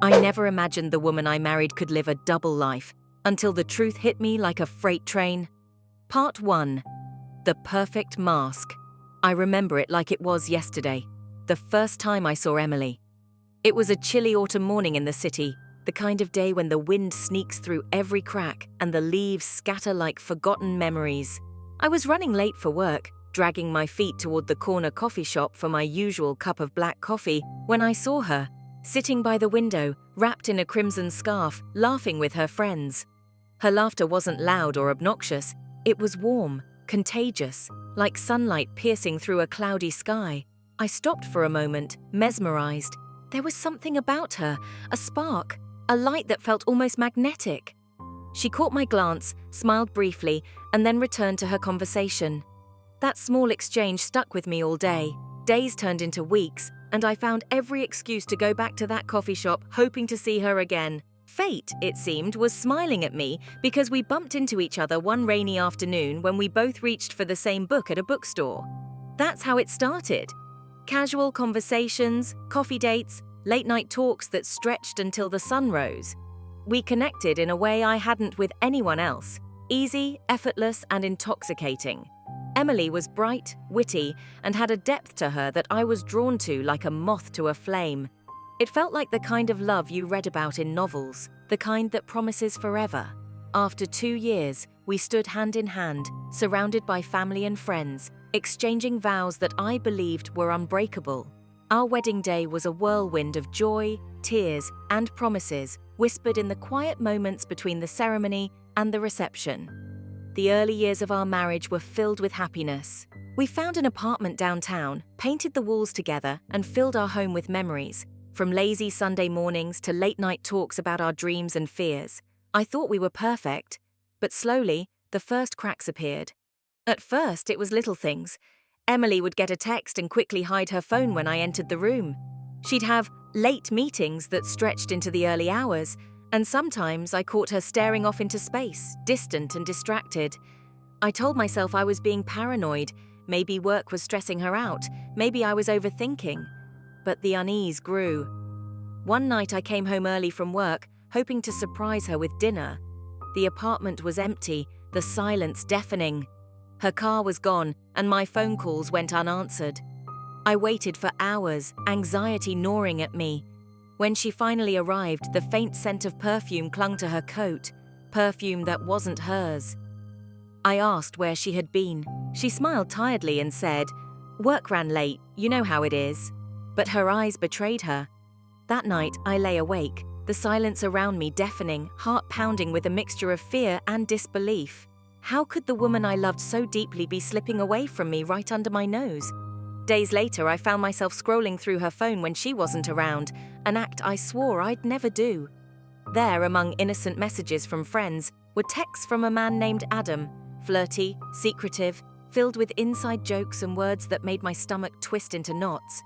I never imagined the woman I married could live a double life, until the truth hit me like a freight train. Part 1. The Perfect Mask. I remember it like it was yesterday, the first time I saw Emily. It was a chilly autumn morning in the city, the kind of day when the wind sneaks through every crack and the leaves scatter like forgotten memories. I was running late for work, dragging my feet toward the corner coffee shop for my usual cup of black coffee, when I saw her, sitting by the window, wrapped in a crimson scarf, laughing with her friends. Her laughter wasn't loud or obnoxious. It was warm, contagious, like sunlight piercing through a cloudy sky. I stopped for a moment, mesmerized. There was something about her, a spark, a light that felt almost magnetic. She caught my glance, smiled briefly, and then returned to her conversation. That small exchange stuck with me all day. Days turned into weeks, and I found every excuse to go back to that coffee shop, hoping to see her again. Fate, it seemed, was smiling at me because we bumped into each other one rainy afternoon when we both reached for the same book at a bookstore. That's how it started. Casual conversations, coffee dates, late-night talks that stretched until the sun rose. We connected in a way I hadn't with anyone else, easy, effortless, and intoxicating. Emily was bright, witty, and had a depth to her that I was drawn to like a moth to a flame. It felt like the kind of love you read about in novels, the kind that promises forever. After 2 years, we stood hand in hand, surrounded by family and friends, exchanging vows that I believed were unbreakable. Our wedding day was a whirlwind of joy, tears, and promises, whispered in the quiet moments between the ceremony and the reception. The early years of our marriage were filled with happiness. We found an apartment downtown, painted the walls together, and filled our home with memories. From lazy Sunday mornings to late-night talks about our dreams and fears. I thought we were perfect, but slowly, the first cracks appeared. At first, it was little things. Emily would get a text and quickly hide her phone when I entered the room. She'd have late meetings that stretched into the early hours, and sometimes I caught her staring off into space, distant and distracted. I told myself I was being paranoid. Maybe work was stressing her out. Maybe I was overthinking. But the unease grew. One night I came home early from work, hoping to surprise her with dinner. The apartment was empty, the silence deafening. Her car was gone, and my phone calls went unanswered. I waited for hours, anxiety gnawing at me. When she finally arrived, the faint scent of perfume clung to her coat, perfume that wasn't hers. I asked where she had been. She smiled tiredly and said, "Work ran late, you know how it is." But her eyes betrayed her. That night, I lay awake, the silence around me deafening, heart pounding with a mixture of fear and disbelief. How could the woman I loved so deeply be slipping away from me right under my nose? Days later, I found myself scrolling through her phone when she wasn't around, an act I swore I'd never do. There, among innocent messages from friends, were texts from a man named Adam, flirty, secretive, filled with inside jokes and words that made my stomach twist into knots.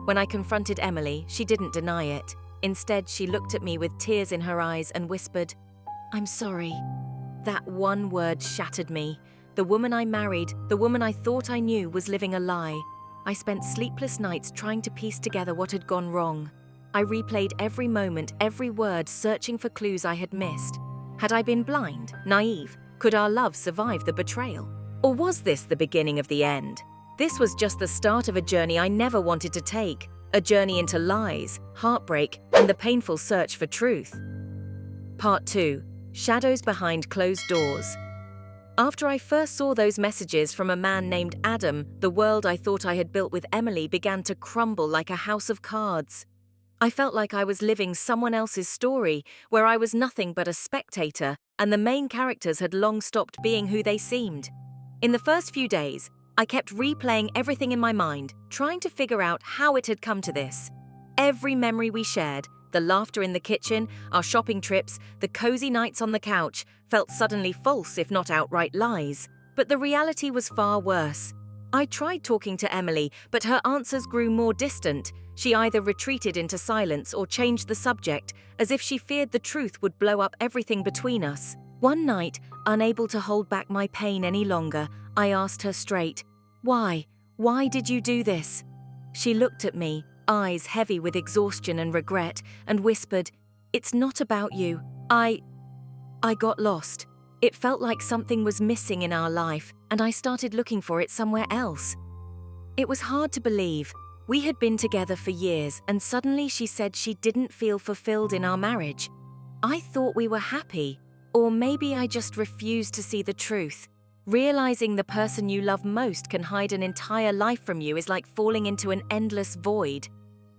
When I confronted Emily, she didn't deny it. Instead, she looked at me with tears in her eyes and whispered, "I'm sorry." That one word shattered me. The woman I married, the woman I thought I knew, was living a lie. I spent sleepless nights trying to piece together what had gone wrong. I replayed every moment, every word, searching for clues I had missed. Had I been blind, naive? Could our love survive the betrayal? Or was this the beginning of the end? This was just the start of a journey I never wanted to take, a journey into lies, heartbreak, and the painful search for truth. Part 2. Shadows Behind Closed Doors. After I first saw those messages from a man named Adam, the world I thought I had built with Emily began to crumble like a house of cards. I felt like I was living someone else's story, where I was nothing but a spectator, and the main characters had long stopped being who they seemed. In the first few days, I kept replaying everything in my mind, trying to figure out how it had come to this. Every memory we shared, the laughter in the kitchen, our shopping trips, the cozy nights on the couch, felt suddenly false if not outright lies. But the reality was far worse. I tried talking to Emily, but her answers grew more distant. She either retreated into silence or changed the subject, as if she feared the truth would blow up everything between us. One night, unable to hold back my pain any longer, I asked her straight, "Why? Why did you do this?" She looked at me, eyes heavy with exhaustion and regret, and whispered, It's not about you. I got lost. It felt like something was missing in our life, and I started looking for it somewhere else. It was hard to believe. We had been together for years, and suddenly she said she didn't feel fulfilled in our marriage. I thought we were happy, or maybe I just refused to see the truth. Realizing the person you love most can hide an entire life from you is like falling into an endless void.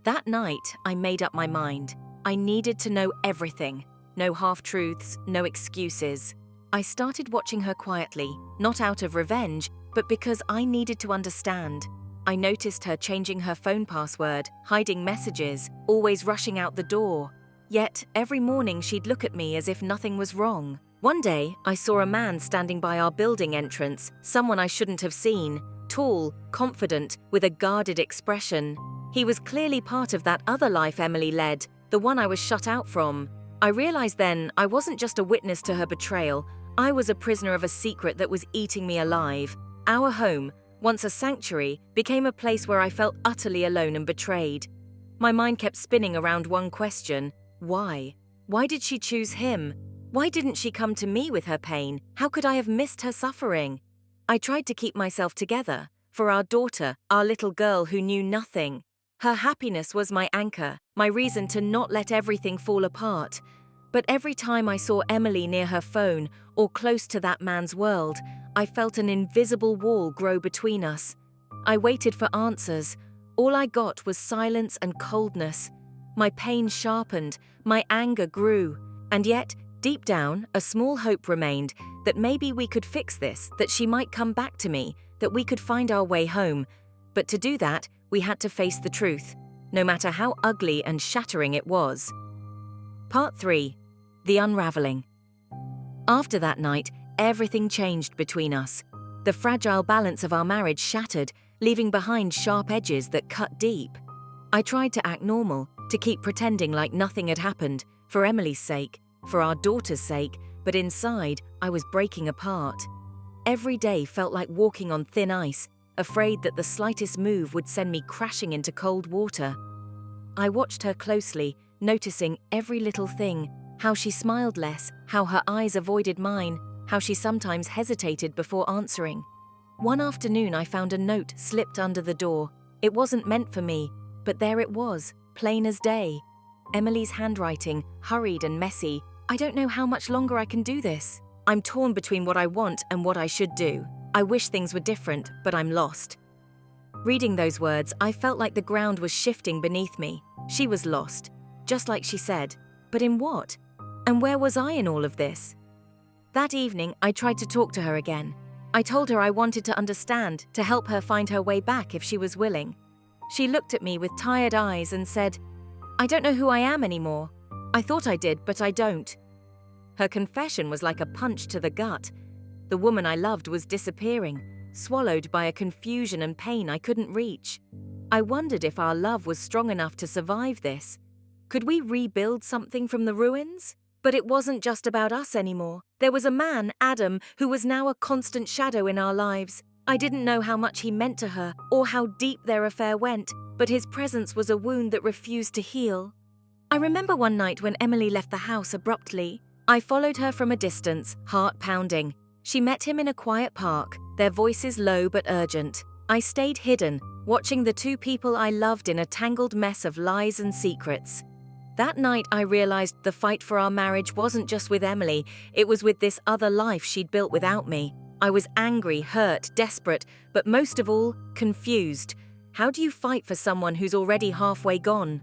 That night, I made up my mind. I needed to know everything. No half-truths, no excuses. I started watching her quietly, not out of revenge, but because I needed to understand. I noticed her changing her phone password, hiding messages, always rushing out the door. Yet, every morning she'd look at me as if nothing was wrong. One day, I saw a man standing by our building entrance, someone I shouldn't have seen, tall, confident, with a guarded expression. He was clearly part of that other life Emily led, the one I was shut out from. I realized then I wasn't just a witness to her betrayal, I was a prisoner of a secret that was eating me alive. Our home, once a sanctuary, became a place where I felt utterly alone and betrayed. My mind kept spinning around one question: why? Why did she choose him? Why didn't she come to me with her pain? How could I have missed her suffering? I tried to keep myself together, for our daughter, our little girl who knew nothing. Her happiness was my anchor, my reason to not let everything fall apart. But every time I saw Emily near her phone or close to that man's world, I felt an invisible wall grow between us. I waited for answers. All I got was silence and coldness. My pain sharpened, my anger grew, and yet, deep down, a small hope remained that maybe we could fix this, that she might come back to me, that we could find our way home. But to do that, we had to face the truth, no matter how ugly and shattering it was. Part 3. The Unraveling. After that night, everything changed between us. The fragile balance of our marriage shattered, leaving behind sharp edges that cut deep. I tried to act normal, to keep pretending like nothing had happened, for Emily's sake, for our daughter's sake, but inside, I was breaking apart. Every day felt like walking on thin ice, afraid that the slightest move would send me crashing into cold water. I watched her closely, noticing every little thing, how she smiled less, how her eyes avoided mine, how she sometimes hesitated before answering. One afternoon I found a note slipped under the door. It wasn't meant for me, but there it was, plain as day. Emily's handwriting, hurried and messy. I don't know how much longer I can do this. I'm torn between what I want and what I should do. I wish things were different, but I'm lost. Reading those words, I felt like the ground was shifting beneath me. She was lost, just like she said. But in what? And where was I in all of this? That evening, I tried to talk to her again. I told her I wanted to understand, to help her find her way back if she was willing. She looked at me with tired eyes and said, "I don't know who I am anymore. I thought I did, but I don't." Her confession was like a punch to the gut. The woman I loved was disappearing, swallowed by a confusion and pain I couldn't reach. I wondered if our love was strong enough to survive this. Could we rebuild something from the ruins? But it wasn't just about us anymore. There was a man, Adam, who was now a constant shadow in our lives. I didn't know how much he meant to her or how deep their affair went, but his presence was a wound that refused to heal. I remember one night when Emily left the house abruptly. I followed her from a distance, heart pounding. She met him in a quiet park, their voices low but urgent. I stayed hidden, watching the two people I loved in a tangled mess of lies and secrets. That night I realized the fight for our marriage wasn't just with Emily, it was with this other life she'd built without me. I was angry, hurt, desperate, but most of all, confused. How do you fight for someone who's already halfway gone?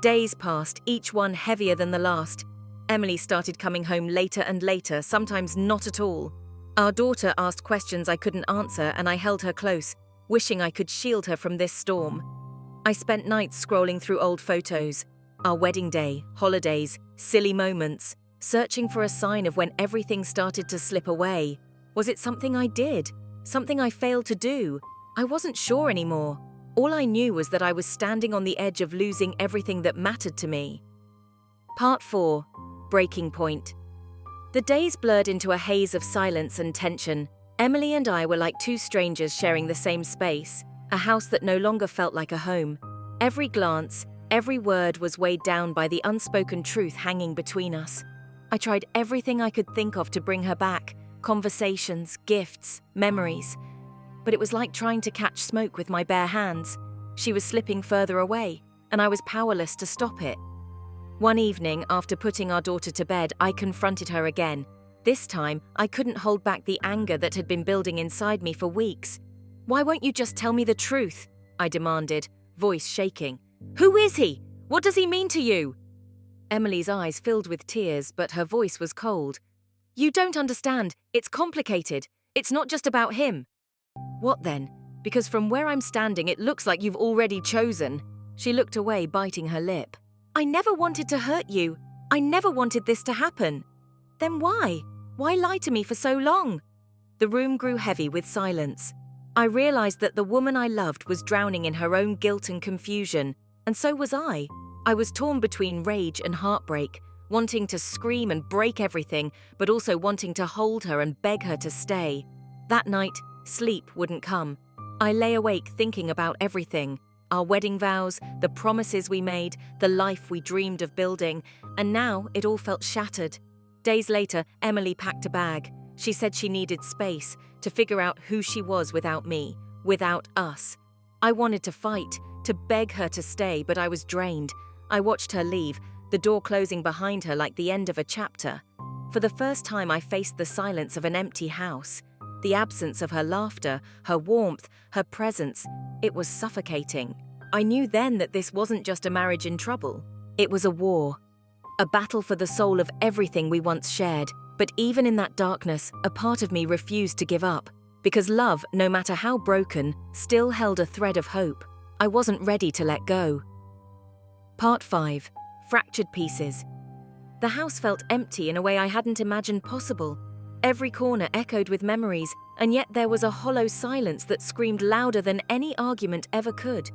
Days passed, each one heavier than the last. Emily started coming home later and later, sometimes not at all. Our daughter asked questions I couldn't answer, and I held her close, wishing I could shield her from this storm. I spent nights scrolling through old photos, our wedding day, holidays, silly moments, searching for a sign of when everything started to slip away. Was it something I did? Something I failed to do? I wasn't sure anymore. All I knew was that I was standing on the edge of losing everything that mattered to me. Part 4. Breaking Point. The days blurred into a haze of silence and tension. Emily and I were like two strangers sharing the same space, a house that no longer felt like a home. Every glance, Every word was weighed down by the unspoken truth hanging between us. I tried everything I could think of to bring her back, conversations, gifts, memories. But it was like trying to catch smoke with my bare hands. She was slipping further away, and I was powerless to stop it. One evening, after putting our daughter to bed, I confronted her again. This time, I couldn't hold back the anger that had been building inside me for weeks. "Why won't you just tell me the truth?" I demanded, voice shaking. "Who is he? What does he mean to you?" Emily's eyes filled with tears, but her voice was cold. "You don't understand. It's complicated. It's not just about him." "What then? Because from where I'm standing, it looks like you've already chosen." She looked away, biting her lip. "I never wanted to hurt you. I never wanted this to happen." "Then why? Why lie to me for so long?" The room grew heavy with silence. I realized that the woman I loved was drowning in her own guilt and confusion, and so was I. I was torn between rage and heartbreak, wanting to scream and break everything, but also wanting to hold her and beg her to stay. That night, sleep wouldn't come. I lay awake thinking about everything. Our wedding vows, the promises we made, the life we dreamed of building, and now it all felt shattered. Days later, Emily packed a bag. She said she needed space to figure out who she was without me, without us. I wanted to fight, to beg her to stay, but I was drained. I watched her leave, the door closing behind her like the end of a chapter. For the first time, I faced the silence of an empty house. The absence of her laughter, her warmth, her presence. It was suffocating. I knew then that this wasn't just a marriage in trouble. It was a war. A battle for the soul of everything we once shared. But even in that darkness, a part of me refused to give up. Because love, no matter how broken, still held a thread of hope. I wasn't ready to let go. Part 5. Fractured Pieces. The house felt empty in a way I hadn't imagined possible. Every corner echoed with memories, and yet there was a hollow silence that screamed louder than any argument ever could.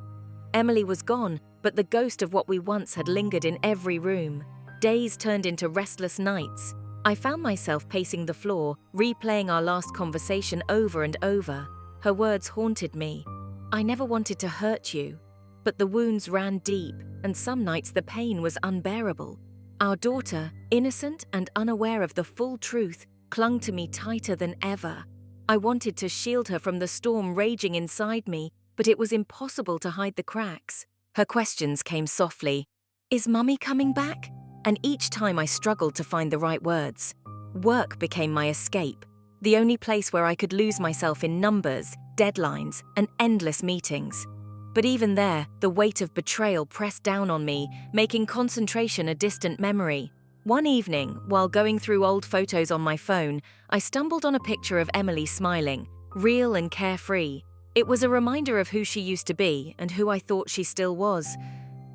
Emily was gone, but the ghost of what we once had lingered in every room. Days turned into restless nights. I found myself pacing the floor, replaying our last conversation over and over. Her words haunted me. "I never wanted to hurt you." But the wounds ran deep, and some nights the pain was unbearable. Our daughter, innocent and unaware of the full truth, clung to me tighter than ever. I wanted to shield her from the storm raging inside me, but it was impossible to hide the cracks. Her questions came softly. "Is Mummy coming back?" And each time I struggled to find the right words. Work became my escape, the only place where I could lose myself in numbers, deadlines, and endless meetings. But even there, the weight of betrayal pressed down on me, making concentration a distant memory. One evening, while going through old photos on my phone, I stumbled on a picture of Emily smiling, real and carefree. It was a reminder of who she used to be and who I thought she still was.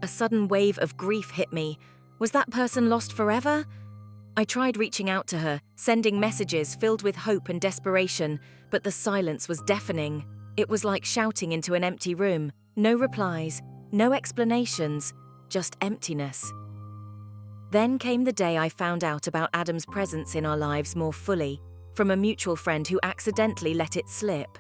A sudden wave of grief hit me. Was that person lost forever? I tried reaching out to her, sending messages filled with hope and desperation, but the silence was deafening. It was like shouting into an empty room. No replies, no explanations, just emptiness. Then came the day I found out about Adam's presence in our lives more fully, from a mutual friend who accidentally let it slip.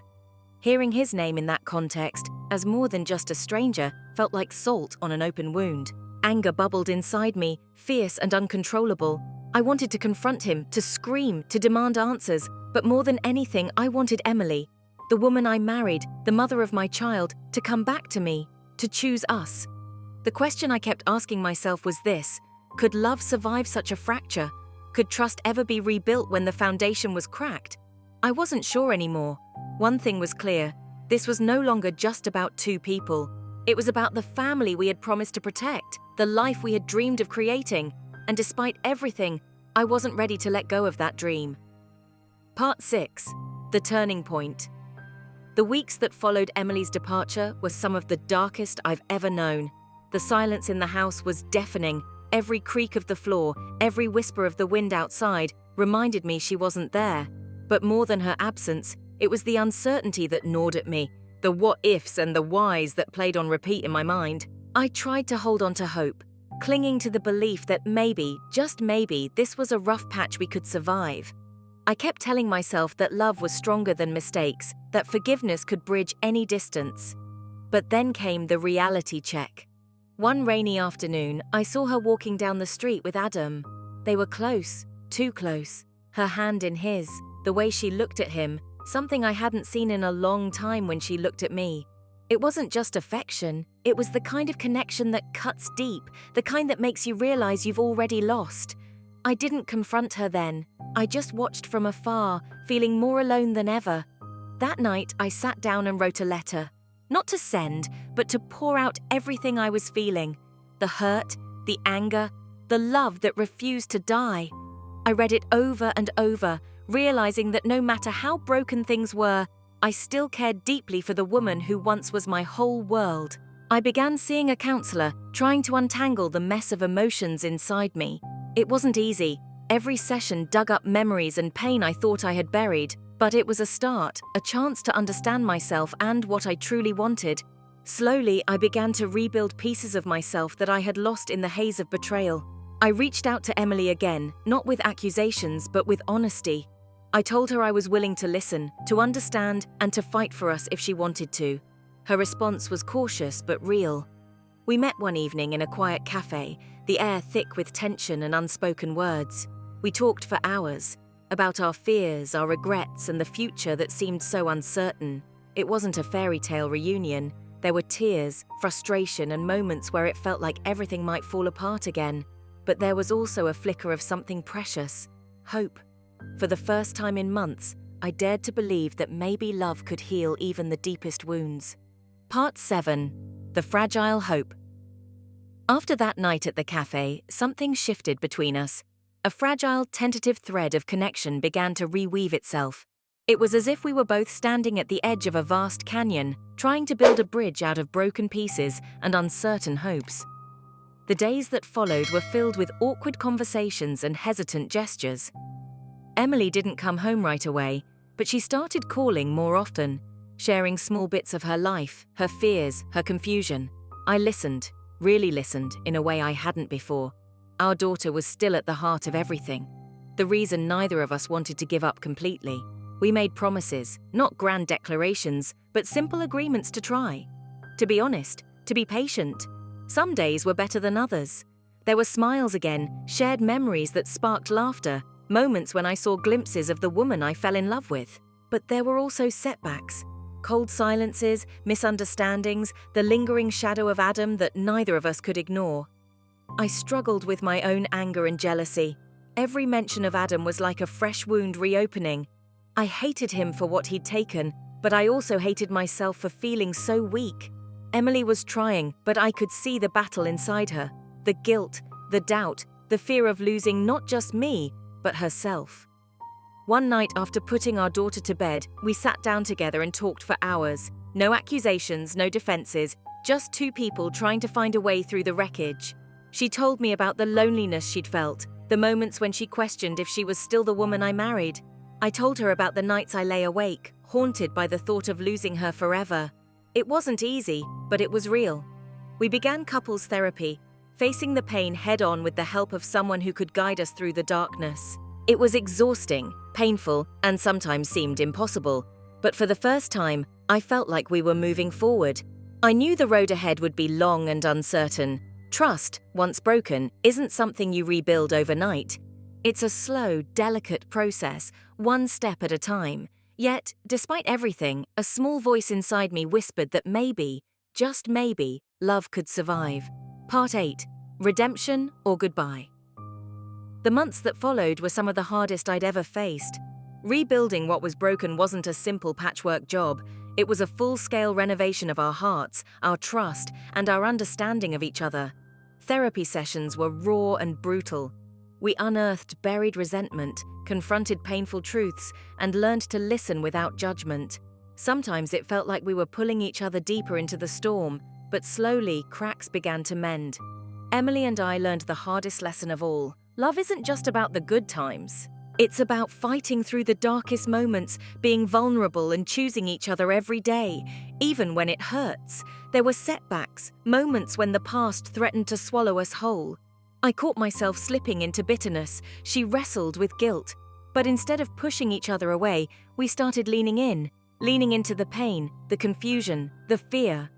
Hearing his name in that context, as more than just a stranger, felt like salt on an open wound. Anger bubbled inside me, fierce and uncontrollable. I wanted to confront him, to scream, to demand answers, but more than anything, I wanted Emily, the woman I married, the mother of my child, to come back to me, to choose us. The question I kept asking myself was this: could love survive such a fracture? Could trust ever be rebuilt when the foundation was cracked? I wasn't sure anymore. One thing was clear: this was no longer just about two people. It was about the family we had promised to protect, the life we had dreamed of creating, and despite everything, I wasn't ready to let go of that dream. Part 6. The Turning Point. The weeks that followed Emily's departure were some of the darkest I've ever known. The silence in the house was deafening. Every creak of the floor, every whisper of the wind outside reminded me she wasn't there. But more than her absence, it was the uncertainty that gnawed at me, the what-ifs and the whys that played on repeat in my mind. I tried to hold on to hope, clinging to the belief that maybe, just maybe, this was a rough patch we could survive. I kept telling myself that love was stronger than mistakes, that forgiveness could bridge any distance. But then came the reality check. One rainy afternoon, I saw her walking down the street with Adam. They were close, too close, her hand in his, the way she looked at him, something I hadn't seen in a long time when she looked at me. It wasn't just affection, it was the kind of connection that cuts deep, the kind that makes you realize you've already lost. I didn't confront her then. I just watched from afar, feeling more alone than ever. That night, I sat down and wrote a letter. Not to send, but to pour out everything I was feeling. The hurt, the anger, the love that refused to die. I read it over and over, realizing that no matter how broken things were, I still cared deeply for the woman who once was my whole world. I began seeing a counselor, trying to untangle the mess of emotions inside me. It wasn't easy. Every session dug up memories and pain I thought I had buried, but it was a start, a chance to understand myself and what I truly wanted. Slowly, I began to rebuild pieces of myself that I had lost in the haze of betrayal. I reached out to Emily again, not with accusations, but with honesty. I told her I was willing to listen, to understand, and to fight for us if she wanted to. Her response was cautious but real. We met one evening in a quiet cafe, the air thick with tension and unspoken words. We talked for hours, about our fears, our regrets, and the future that seemed so uncertain. It wasn't a fairy tale reunion. There were tears, frustration, and moments where it felt like everything might fall apart again. But there was also a flicker of something precious, hope. For the first time in months, I dared to believe that maybe love could heal even the deepest wounds. Part 7. The Fragile Hope. After that night at the cafe, something shifted between us. A fragile, tentative thread of connection began to reweave itself. It was as if we were both standing at the edge of a vast canyon, trying to build a bridge out of broken pieces and uncertain hopes. The days that followed were filled with awkward conversations and hesitant gestures. Emily didn't come home right away, but she started calling more often, sharing small bits of her life, her fears, her confusion. I listened, really listened, in a way I hadn't before. Our daughter was still at the heart of everything. The reason neither of us wanted to give up completely. We made promises, not grand declarations, but simple agreements to try. To be honest, to be patient. Some days were better than others. There were smiles again, shared memories that sparked laughter, moments when I saw glimpses of the woman I fell in love with. But there were also setbacks. Cold silences, misunderstandings, the lingering shadow of Adam that neither of us could ignore. I struggled with my own anger and jealousy. Every mention of Adam was like a fresh wound reopening. I hated him for what he'd taken, but I also hated myself for feeling so weak. Emily was trying, but I could see the battle inside her. The guilt, the doubt, the fear of losing not just me, but herself. One night after putting our daughter to bed, we sat down together and talked for hours. No accusations, no defenses, just two people trying to find a way through the wreckage. She told me about the loneliness she'd felt, the moments when she questioned if she was still the woman I married. I told her about the nights I lay awake, haunted by the thought of losing her forever. It wasn't easy, but it was real. We began couples therapy, facing the pain head-on with the help of someone who could guide us through the darkness. It was exhausting, painful, and sometimes seemed impossible. But for the first time, I felt like we were moving forward. I knew the road ahead would be long and uncertain. Trust, once broken, isn't something you rebuild overnight. It's a slow, delicate process, one step at a time. Yet, despite everything, a small voice inside me whispered that maybe, just maybe, love could survive. Part 8. Redemption or Goodbye. The months that followed were some of the hardest I'd ever faced. Rebuilding what was broken wasn't a simple patchwork job. It was a full-scale renovation of our hearts, our trust, and our understanding of each other. Therapy sessions were raw and brutal. We unearthed buried resentment, confronted painful truths, and learned to listen without judgment. Sometimes it felt like we were pulling each other deeper into the storm, but slowly cracks began to mend. Emily and I learned the hardest lesson of all. Love isn't just about the good times. It's about fighting through the darkest moments, being vulnerable and choosing each other every day, even when it hurts. There were setbacks, moments when the past threatened to swallow us whole. I caught myself slipping into bitterness. She wrestled with guilt. But instead of pushing each other away, we started leaning into the pain, the confusion, the fear.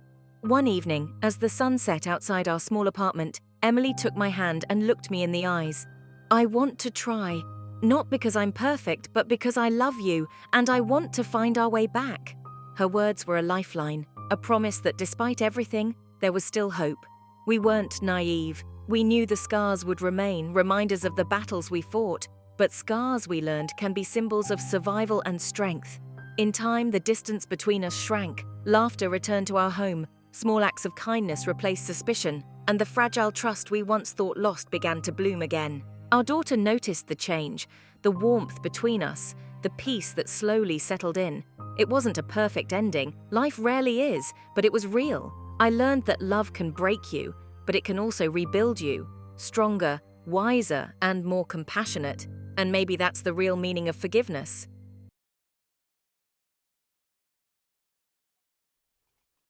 One evening, as the sun set outside our small apartment, Emily took my hand and looked me in the eyes. "I want to try. Not because I'm perfect, but because I love you, and I want to find our way back." Her words were a lifeline, a promise that despite everything, there was still hope. We weren't naive. We knew the scars would remain, reminders of the battles we fought. But scars, we learned, can be symbols of survival and strength. In time, the distance between us shrank. Laughter returned to our home. Small acts of kindness replaced suspicion, and the fragile trust we once thought lost began to bloom again. Our daughter noticed the change, the warmth between us, the peace that slowly settled in. It wasn't a perfect ending. Life rarely is, but it was real. I learned that love can break you, but it can also rebuild you, stronger, wiser, and more compassionate. And maybe that's the real meaning of forgiveness.